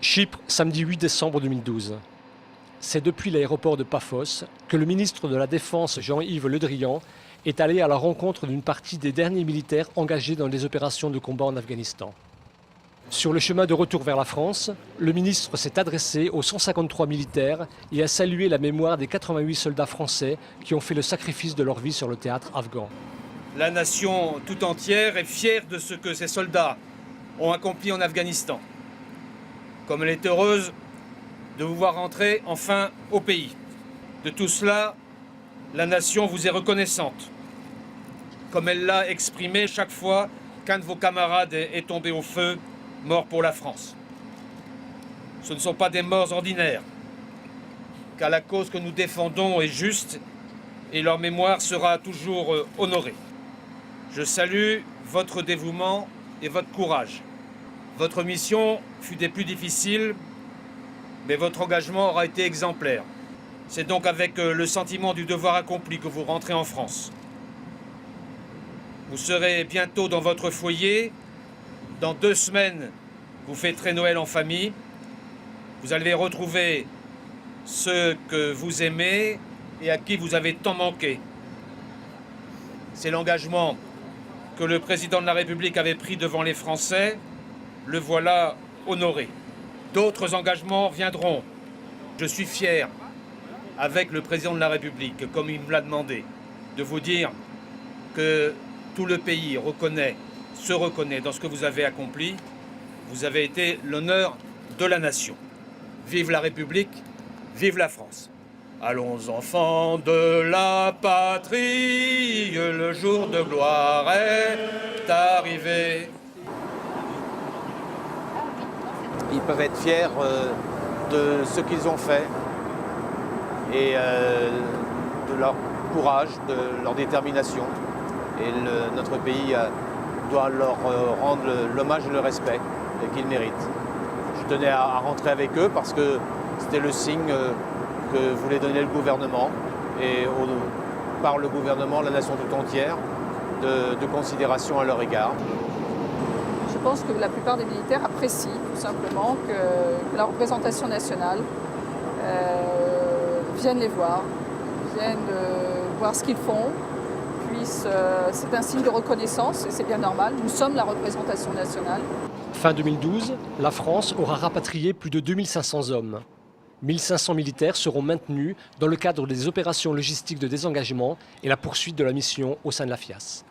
Chypre, samedi 8 décembre 2012. C'est depuis l'aéroport de Paphos que le ministre de la Défense Jean-Yves Le Drian est allé à la rencontre d'une partie des derniers militaires engagés dans les opérations de combat en Afghanistan. Sur le chemin de retour vers la France, le ministre s'est adressé aux 153 militaires et a salué la mémoire des 88 soldats français qui ont fait le sacrifice de leur vie sur le théâtre afghan. La nation tout entière est fière de ce que ces soldats ont accompli en Afghanistan. Comme elle est heureuse de vous voir rentrer enfin au pays. De tout cela, la nation vous est reconnaissante, comme elle l'a exprimé chaque fois qu'un de vos camarades est tombé au feu, mort pour la France. Ce ne sont pas des morts ordinaires, car la cause que nous défendons est juste et leur mémoire sera toujours honorée. Je salue votre dévouement et votre courage. Votre mission fut des plus difficiles, mais votre engagement aura été exemplaire. C'est donc avec le sentiment du devoir accompli que vous rentrez en France. Vous serez bientôt dans votre foyer. Dans 2 semaines, vous fêterez Noël en famille. Vous allez retrouver ceux que vous aimez et à qui vous avez tant manqué. C'est l'engagement que le président de la République avait pris devant les Français. Le voilà honoré. D'autres engagements viendront. Je suis fier, avec le président de la République, comme il me l'a demandé, de vous dire que tout le pays se reconnaît dans ce que vous avez accompli. Vous avez été l'honneur de la nation. Vive la République, vive la France. Allons enfants de la patrie, le jour de gloire est arrivé. Ils peuvent être fiers de ce qu'ils ont fait et de leur courage, de leur détermination. Et notre pays doit leur rendre l'hommage et le respect qu'ils méritent. Je tenais à rentrer avec eux parce que c'était le signe que voulait donner le gouvernement et par le gouvernement, la nation tout entière, de considération à leur égard. Je pense que la plupart des militaires apprécient tout simplement que la représentation nationale vienne les voir, vienne voir ce qu'ils font. C'est un signe de reconnaissance et c'est bien normal. Nous sommes la représentation nationale. Fin 2012, la France aura rapatrié plus de 2500 hommes. 1500 militaires seront maintenus dans le cadre des opérations logistiques de désengagement et la poursuite de la mission au sein de la FIAS.